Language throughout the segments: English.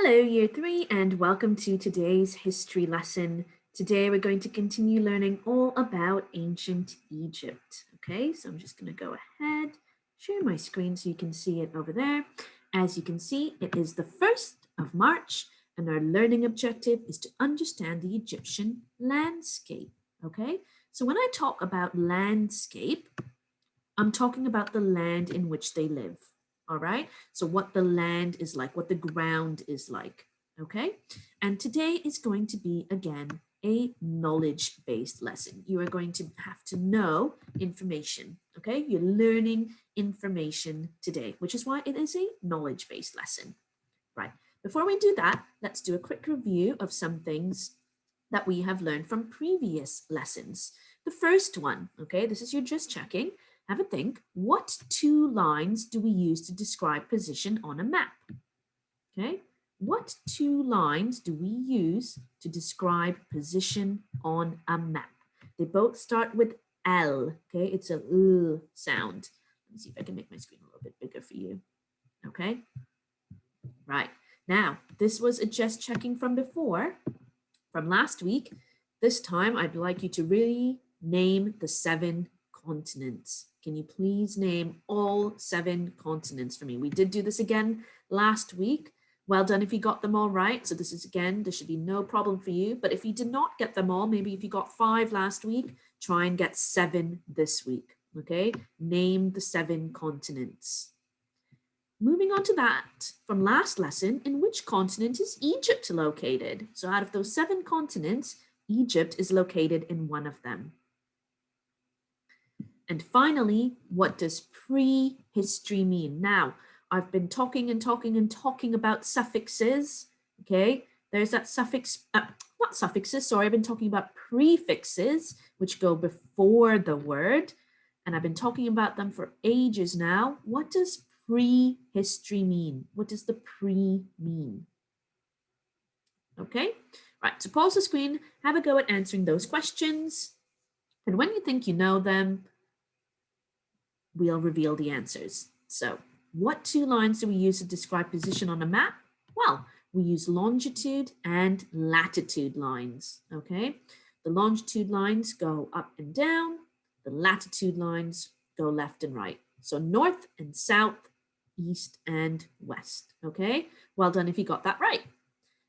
Hello, Year 3, and welcome to today's history lesson. Today we're going to continue learning all about ancient Egypt. Okay, so I'm just going to go ahead, share my screen so you can see it over there. As you can see, it is the 1st of March, and our learning objective is to understand the Egyptian landscape. Okay, so when I talk about landscape, I'm talking about the land in which they live. All right. So what the land is like, what the ground is like. Okay. And today is going to be, again, a knowledge-based lesson. You are going to have to know information. Okay. You're learning information today, which is why it is a knowledge-based lesson. Right. Before we do that, let's do a quick review of some things that we have learned from previous lessons. The first one, okay, this is your just checking. Have a think. What two lines do we use to describe position on a map? Okay, what two lines do we use to describe position on a map? They both start with L, okay? It's a L sound. Let me see if I can make my screen a little bit bigger for you, okay? Right, now, this was a just checking from before, from last week. This time, I'd like you to really name the 7 continents. Can you please name all 7 continents for me? We did do this again last week. Well done if you got them all right. So this is, again, there should be no problem for you. But if you did not get them all, maybe if you got 5 last week, try and get 7 this week. Okay, name the 7 continents. Moving on to that, from last lesson, in which continent is Egypt located? So out of those 7 continents, Egypt is located in one of them. And finally, what does prehistory mean? Now, I've been talking about suffixes, okay? There's that suffix, not suffixes, sorry, I've been talking about prefixes, which go before the word, and I've been talking about them for ages now. What does prehistory mean? What does the pre mean? Okay, right, so pause the screen, have a go at answering those questions, and when you think you know them, we'll reveal the answers. So what 2 lines do we use to describe position on a map? Well, we use longitude and latitude lines, okay? The longitude lines go up and down, the latitude lines go left and right. So north and south, east and west, okay? Well done if you got that right.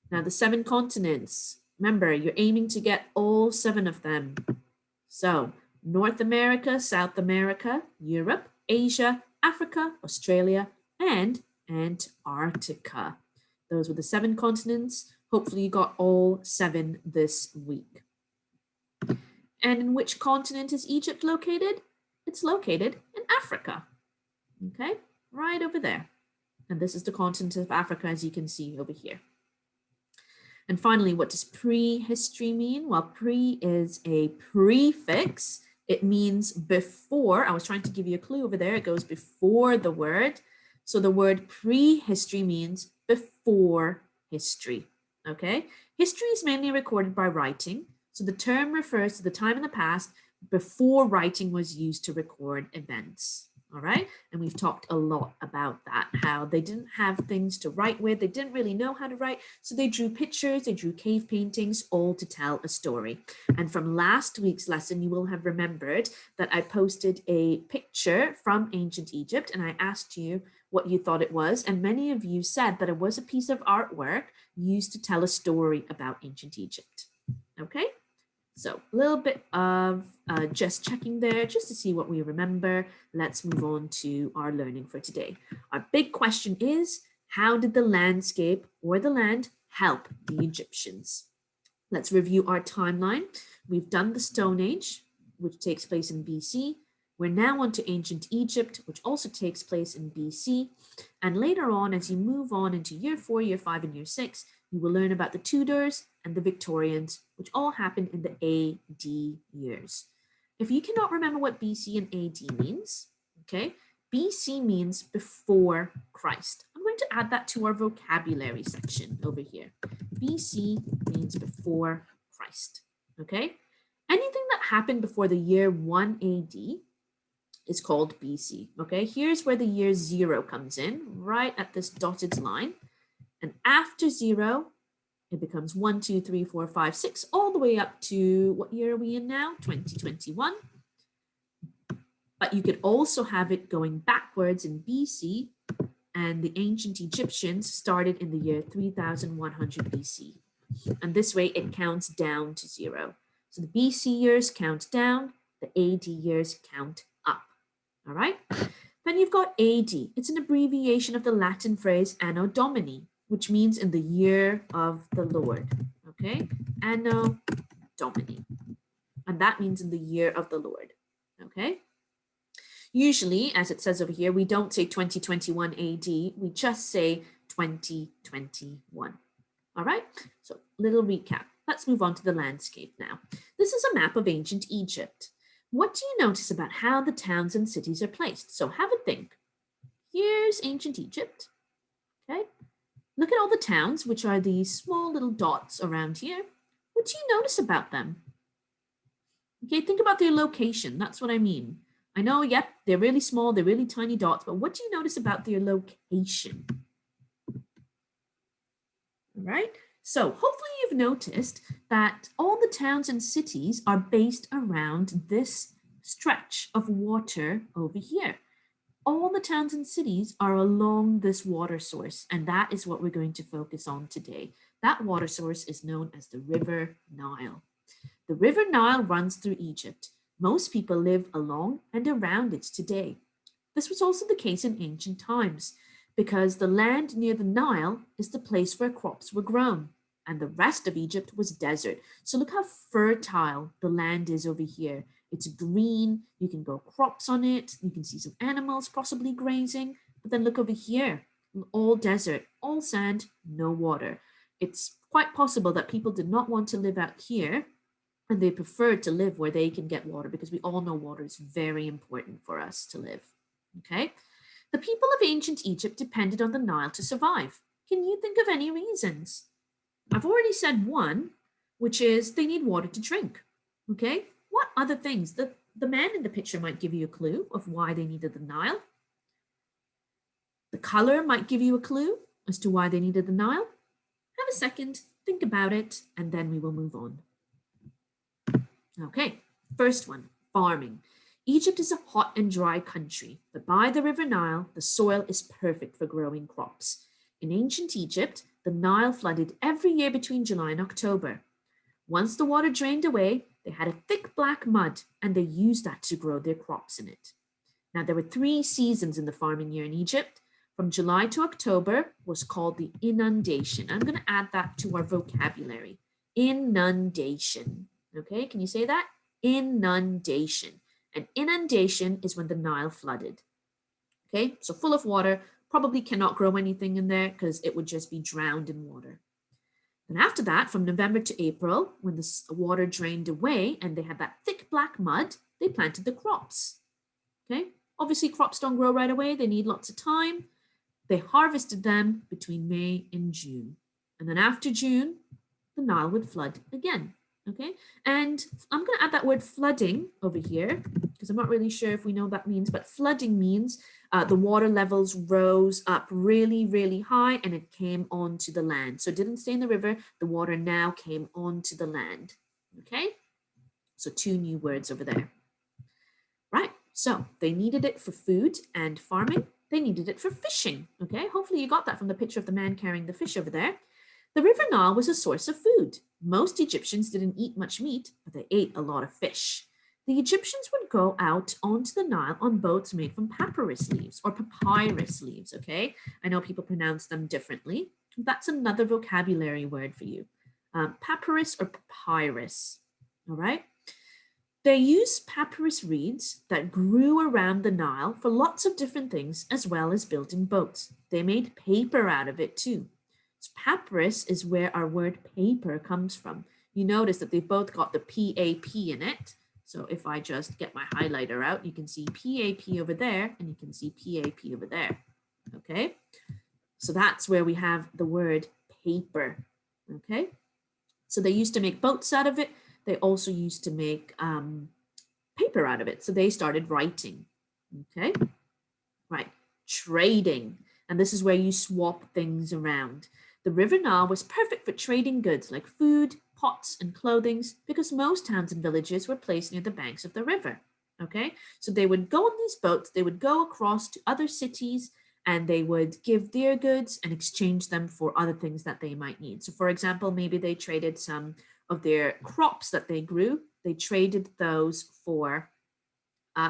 Now the 7 continents, remember, you're aiming to get all 7 of them. So North America, South America, Europe, Asia, Africa, Australia, and Antarctica. Those were the 7 continents. Hopefully you got all 7 this week. And in which continent is Egypt located? It's located in Africa. Okay, right over there. And this is the continent of Africa, as you can see over here. And finally, what does prehistory mean? Well, pre is a prefix. It means before. I was trying to give you a clue over there. It goes before the word. So the word prehistory means before history. Okay. History is mainly recorded by writing. So the term refers to the time in the past before writing was used to record events. All right. And we've talked a lot about that, how they didn't have things to write with. They didn't really know how to write. So they drew pictures, they drew cave paintings, all to tell a story. And from last week's lesson, you will have remembered that I posted a picture from ancient Egypt and I asked you what you thought it was. And many of you said that it was a piece of artwork used to tell a story about ancient Egypt. Okay. So a little bit of just checking there, just to see what we remember. Let's move on to our learning for today. Our big question is, how did the landscape or the land help the Egyptians? Let's review our timeline. We've done the Stone Age, which takes place in BC. We're now on to ancient Egypt, which also takes place in BC. And later on, as you move on into year 4, year 5, and year 6, you will learn about the Tudors and the Victorians, which all happened in the AD years. If you cannot remember what BC and AD means, okay, BC means before Christ. I'm going to add that to our vocabulary section over here. BC means before Christ, okay? Anything that happened before the year 1 AD is called BC, okay? Here's where the year 0 comes in, right at this dotted line. And after 0, it becomes 1, 2, 3, 4, 5, 6, all the way up to, what year are we in now? 2021. But you could also have it going backwards in BC, and the ancient Egyptians started in the year 3100 BC. And this way it counts down to 0. So the BC years count down, the AD years count up. All right? Then you've got AD. It's an abbreviation of the Latin phrase Anno Domini, which means in the year of the Lord. Okay? Anno Domini. And that means in the year of the Lord. Okay? Usually, as it says over here, we don't say 2021 AD, we just say 2021. All right, so little recap. Let's move on to the landscape now. This is a map of ancient Egypt. What do you notice about how the towns and cities are placed? So have a think. Here's ancient Egypt. Okay, look at all the towns, which are these small little dots around here. What do you notice about them? Okay, think about their location. That's what I mean. I know, yep, they're really small, they're really tiny dots, but what do you notice about their location? All right, so hopefully you've noticed that all the towns and cities are based around this stretch of water over here. All the towns and cities are along this water source, and that is what we're going to focus on today. That water source is known as the River Nile. The River Nile runs through Egypt. Most people live along and around it today. This was also the case in ancient times, because the land near the Nile is the place where crops were grown, and the rest of Egypt was desert. So look how fertile the land is over here. It's green, you can grow crops on it, you can see some animals possibly grazing, but then look over here, all desert, all sand, no water. It's quite possible that people did not want to live out here, and they preferred to live where they can get water, because we all know water is very important for us to live. Okay? The people of ancient Egypt depended on the Nile to survive. Can you think of any reasons? I've already said one, which is they need water to drink. Okay? What other things? The man in the picture might give you a clue of why they needed the Nile. The color might give you a clue as to why they needed the Nile. Have a second, think about it, and then we will move on. Okay, first one, farming. Egypt is a hot and dry country, but by the River Nile, the soil is perfect for growing crops. In ancient Egypt, the Nile flooded every year between July and October. Once the water drained away, they had a thick black mud, and they used that to grow their crops in it. Now, there were 3 seasons in the farming year in Egypt. From July to October was called the inundation. I'm going to add that to our vocabulary. Inundation. Okay, can you say that? Inundation. An inundation is when the Nile flooded. Okay, so full of water, probably cannot grow anything in there because it would just be drowned in water. And after that, from November to April, when the water drained away and they had that thick black mud, they planted the crops. Okay, obviously crops don't grow right away, they need lots of time. They harvested them between May and June. And then after June, the Nile would flood again. Okay, and I'm going to add that word flooding over here because I'm not really sure if we know what that means, but flooding means the water levels rose up really, really high and it came onto the land. So it didn't stay in the river, the water now came onto the land. Okay, so 2 new words over there. Right, so they needed it for food and farming. They needed it for fishing. Okay, hopefully you got that from the picture of the man carrying the fish over there. The River Nile was a source of food. Most Egyptians didn't eat much meat, but they ate a lot of fish. The Egyptians would go out onto the Nile on boats made from papyrus leaves or papyrus leaves, okay? I know people pronounce them differently. That's another vocabulary word for you. Papyrus or papyrus, all right? They used papyrus reeds that grew around the Nile for lots of different things, as well as building boats. They made paper out of it too. So papyrus is where our word paper comes from. You notice that they've both got the PAP in it. So if I just get my highlighter out, you can see PAP over there and you can see PAP over there. Okay, so that's where we have the word paper. Okay, so they used to make boats out of it. They also used to make paper out of it. So they started writing. Okay, right, trading. And this is where you swap things around. The River Nile was perfect for trading goods like food, pots, and clothing because most towns and villages were placed near the banks of the river. Okay, so they would go on these boats, they would go across to other cities, and they would give their goods and exchange them for other things that they might need. So, for example, maybe they traded some of their crops that they grew, they traded those for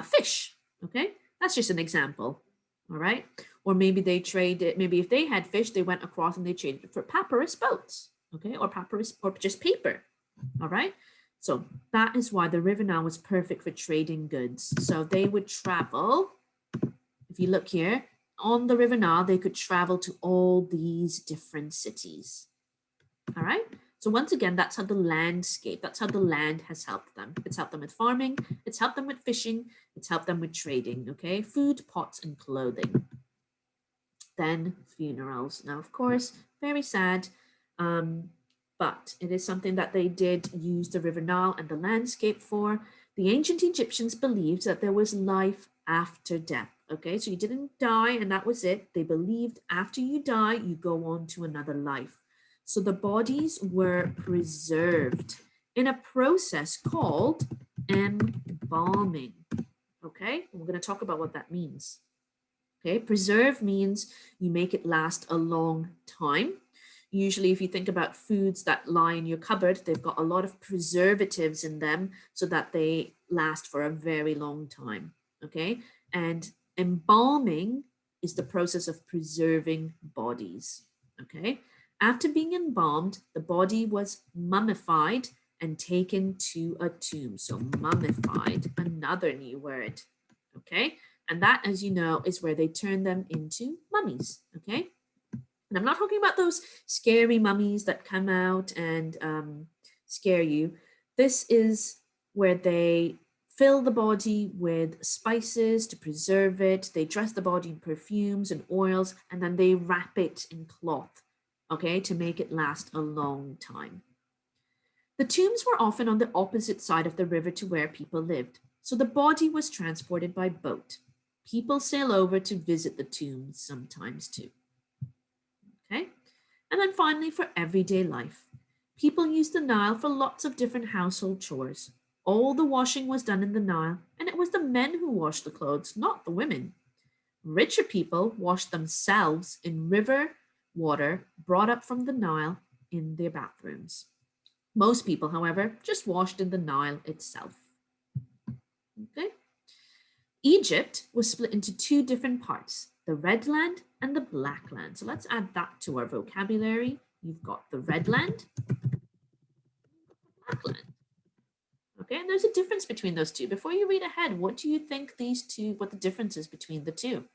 fish. Okay, that's just an example. All right, or maybe they traded, maybe if they had fish, they went across and they traded for papyrus boats. Okay, or papyrus, or just paper. All right, so that is why the River Nile was perfect for trading goods. So they would travel. If you look here on the River Nile, they could travel to all these different cities. All right. So once again, that's how the landscape, that's how the land has helped them. It's helped them with farming, it's helped them with fishing, it's helped them with trading, okay? Food, pots, and clothing. Then funerals. Now, of course, very sad, but it is something that they did use the River Nile and the landscape for. The ancient Egyptians believed that there was life after death, okay? So you didn't die and that was it. They believed after you die, you go on to another life. So the bodies were preserved in a process called embalming. Okay, we're going to talk about what that means. Okay, preserve means you make it last a long time. Usually, if you think about foods that lie in your cupboard, they've got a lot of preservatives in them so that they last for a very long time. Okay, and embalming is the process of preserving bodies. Okay, after being embalmed, the body was mummified and taken to a tomb. So, mummified, another new word. Okay, and that, as you know, is where they turn them into mummies. Okay, and I'm not talking about those scary mummies that come out and scare you. This is where they fill the body with spices to preserve it. They dress the body in perfumes and oils, and then they wrap it in cloth, okay, to make it last a long time. The tombs were often on the opposite side of the river to where people lived, so the body was transported by boat. People sail over to visit the tombs sometimes too. Okay? And then finally, for everyday life, people used the Nile for lots of different household chores. All the washing was done in the Nile, and it was the men who washed the clothes, not the women. Richer people washed themselves in river water brought up from the Nile in their bathrooms. Most people, however, just washed in the Nile itself. Okay? Egypt was split into two different parts, the Red Land and the Black Land. So let's add that to our vocabulary. You've got the Red Land, Black Land. Okay, and there's a difference between those two. Before you read ahead, what do you think what the difference is between the two?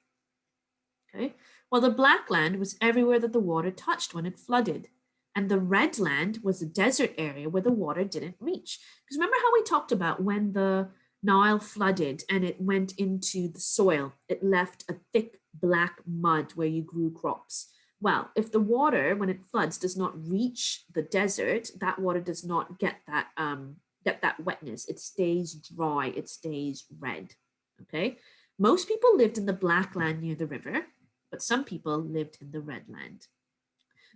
Okay, well, the Black Land was everywhere that the water touched when it flooded. And the Red Land was a desert area where the water didn't reach. Because remember how we talked about when the Nile flooded and it went into the soil, it left a thick black mud where you grew crops. Well, if the water, when it floods, does not reach the desert, that water does not get that wetness. It stays dry. It stays red. Okay. Most people lived in the Black Land near the river, but some people lived in the Red Land.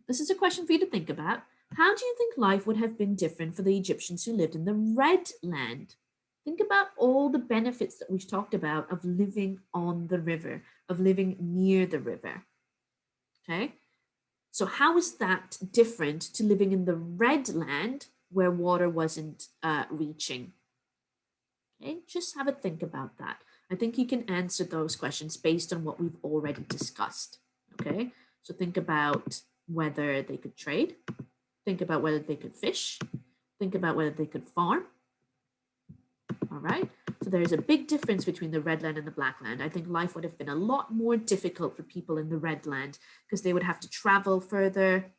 This is a question for you to think about. How do you think life would have been different for the Egyptians who lived in the Red Land? Think about all the benefits that we've talked about of living on the river, of living near the river. Okay, so how is that different to living in the Red Land where water wasn't reaching? Okay, just have a think about that. I think you can answer those questions based on what we've already discussed. Okay, so think about whether they could trade, think about whether they could fish, think about whether they could farm. All right, so there's a big difference between the Red Land and the Black Land. I think life would have been a lot more difficult for people in the Red Land because they would have to travel further.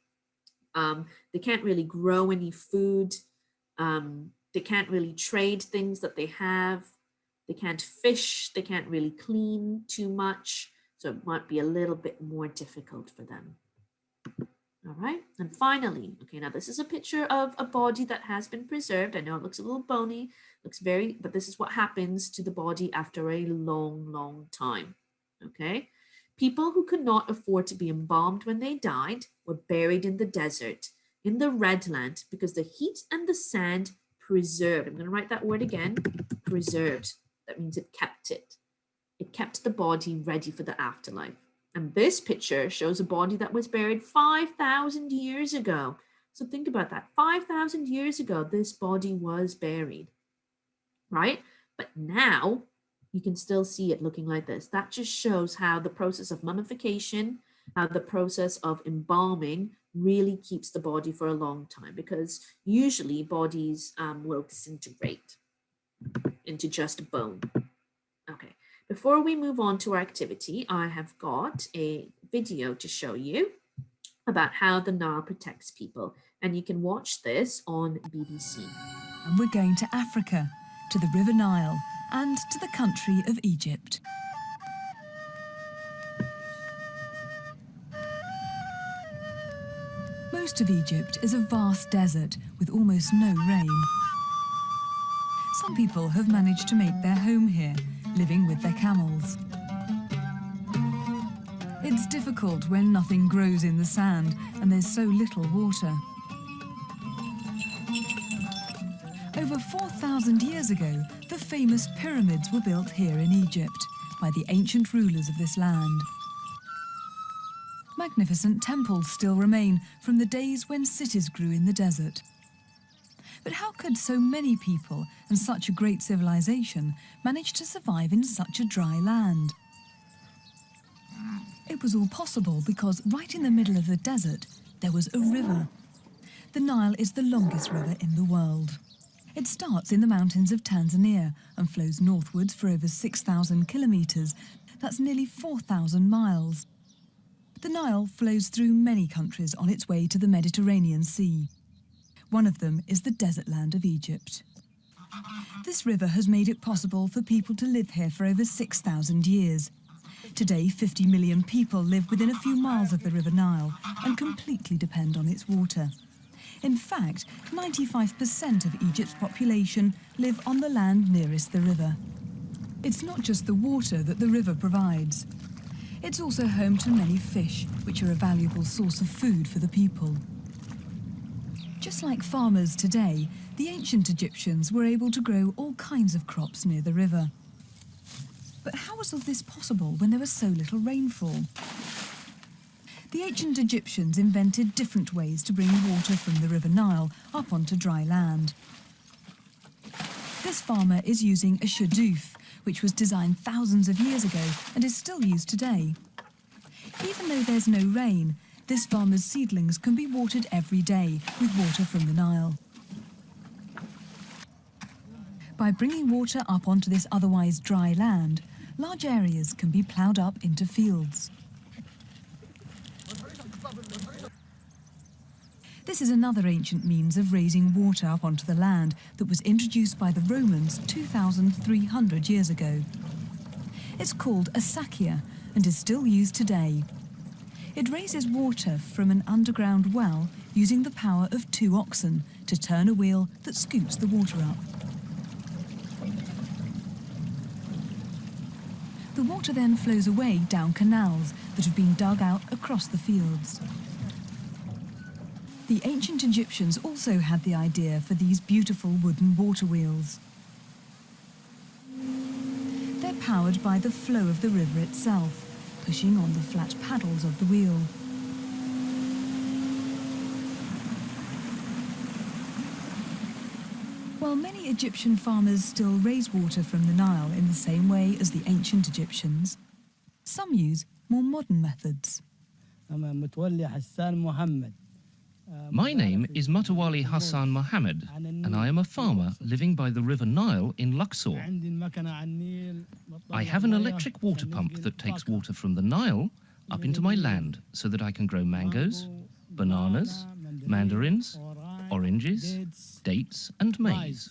They can't really grow any food. They can't really trade things that they have. They can't fish. They can't really clean too much. So it might be a little bit more difficult for them. All right. And finally, okay, now this is a picture of a body that has been preserved. I know it looks a little bony, but this is what happens to the body after a long, long time. Okay. People who could not afford to be embalmed when they died were buried in the desert, in the red land, because the heat and the sand preserved. I'm going to write that word again, preserved. That means it kept it. It kept the body ready for the afterlife. And this picture shows a body that was buried 5,000 years ago. So think about that. 5,000 years ago, this body was buried, right? But now you can still see it looking like this. That just shows how the process of mummification, how the process of embalming really keeps the body for a long time, because usually bodies will disintegrate into just bone. Okay, before we move on to our activity, I have got a video to show you about how the Nile protects people, and you can watch this on BBC. And we're going to Africa, to the River Nile, and to the country of Egypt. Most of Egypt is a vast desert with almost no rain. Some people have managed to make their home here, living with their camels. It's difficult when nothing grows in the sand and there's so little water. Over 4,000 years ago, the famous pyramids were built here in Egypt by the ancient rulers of this land. Magnificent temples still remain from the days when cities grew in the desert. But how could so many people and such a great civilization manage to survive in such a dry land? It was all possible because right in the middle of the desert, there was a river. The Nile is the longest river in the world. It starts in the mountains of Tanzania and flows northwards for over 6,000 kilometres. That's nearly 4,000 miles. The Nile flows through many countries on its way to the Mediterranean Sea. One of them is the desert land of Egypt. This river has made it possible for people to live here for over 6,000 years. Today, 50 million people live within a few miles of the River Nile and completely depend on its water. In fact, 95% of Egypt's population live on the land nearest the river. It's not just the water that the river provides. It's also home to many fish, which are a valuable source of food for the people. Just like farmers today, the ancient Egyptians were able to grow all kinds of crops near the river. But how was all this possible when there was so little rainfall? The ancient Egyptians invented different ways to bring water from the River Nile up onto dry land. This farmer is using a shadoof, which was designed thousands of years ago and is still used today. Even though there's no rain, this farmer's seedlings can be watered every day with water from the Nile. By bringing water up onto this otherwise dry land, large areas can be ploughed up into fields. This is another ancient means of raising water up onto the land that was introduced by the Romans 2,300 years ago. It's called a sakia and is still used today. It raises water from an underground well using the power of 2 oxen to turn a wheel that scoops the water up. The water then flows away down canals that have been dug out across the fields. The ancient Egyptians also had the idea for these beautiful wooden water wheels. They're powered by the flow of the river itself, pushing on the flat paddles of the wheel. While many Egyptian farmers still raise water from the Nile in the same way as the ancient Egyptians, some use more modern methods. My name is Mutawali Hassan Mohammed, and I am a farmer living by the River Nile in Luxor. I have an electric water pump that takes water from the Nile up into my land so that I can grow mangoes, bananas, mandarins, oranges, dates and maize.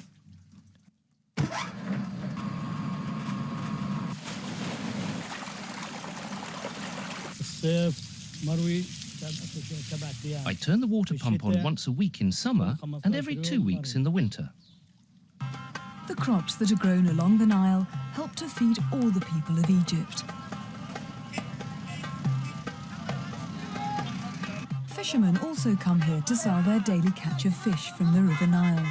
I turn the water pump on once a week in summer and every 2 weeks in the winter. The crops that are grown along the Nile help to feed all the people of Egypt. Fishermen also come here to sell their daily catch of fish from the River Nile.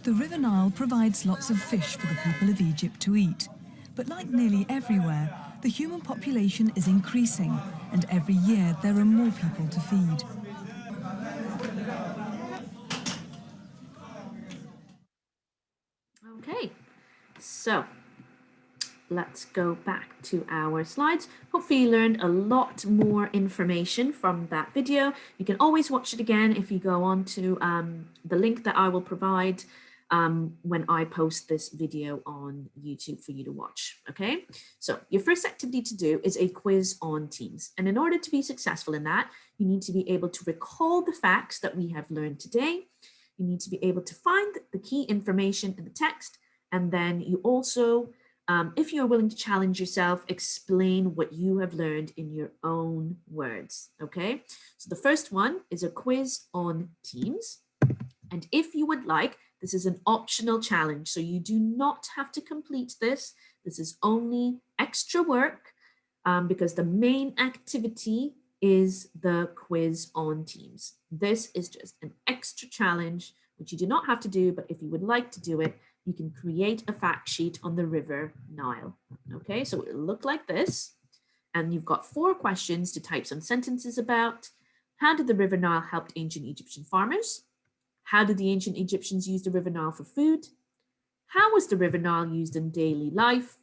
The River Nile provides lots of fish for the people of Egypt to eat. But like nearly everywhere, the human population is increasing, and every year there are more people to feed. Okay, so let's go back to our slides. Hopefully you learned a lot more information from that video. You can always watch it again if you go on to the link that I will provide when I post this video on YouTube for you to watch, okay? So your first activity to do is a quiz on teams. And in order to be successful in that, you need to be able to recall the facts that we have learned today. You need to be able to find the key information in the text. And then you also, if you're willing to challenge yourself, explain what you have learned in your own words, okay? So the first one is a quiz on teams. And if you would like, this is an optional challenge, so you do not have to complete this. This is only extra work because the main activity is the quiz on teams. This is just an extra challenge, which you do not have to do, but if you would like to do it, you can create a fact sheet on the River Nile. Okay, so it'll look like this. And you've got 4 questions to type some sentences about. How did the River Nile help ancient Egyptian farmers? How did the ancient Egyptians use the River Nile for food? How was the River Nile used in daily life?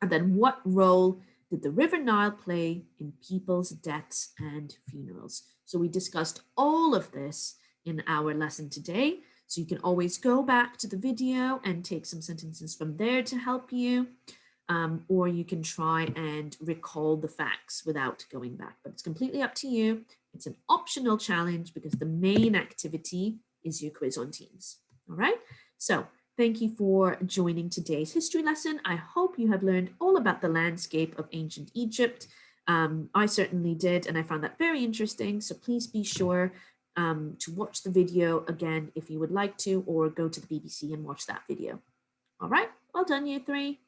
And then what role did the River Nile play in people's deaths and funerals? So we discussed all of this in our lesson today. So you can always go back to the video and take some sentences from there to help you. Or you can try and recall the facts without going back, but it's completely up to you. It's an optional challenge because the main activity is your quiz on teams. All right, so thank you for joining today's history lesson. I hope you have learned all about the landscape of ancient Egypt. I certainly did, and I found that very interesting. So please be sure to watch the video again if you would like to, or go to the BBC and watch that video. All right, well done, year 3.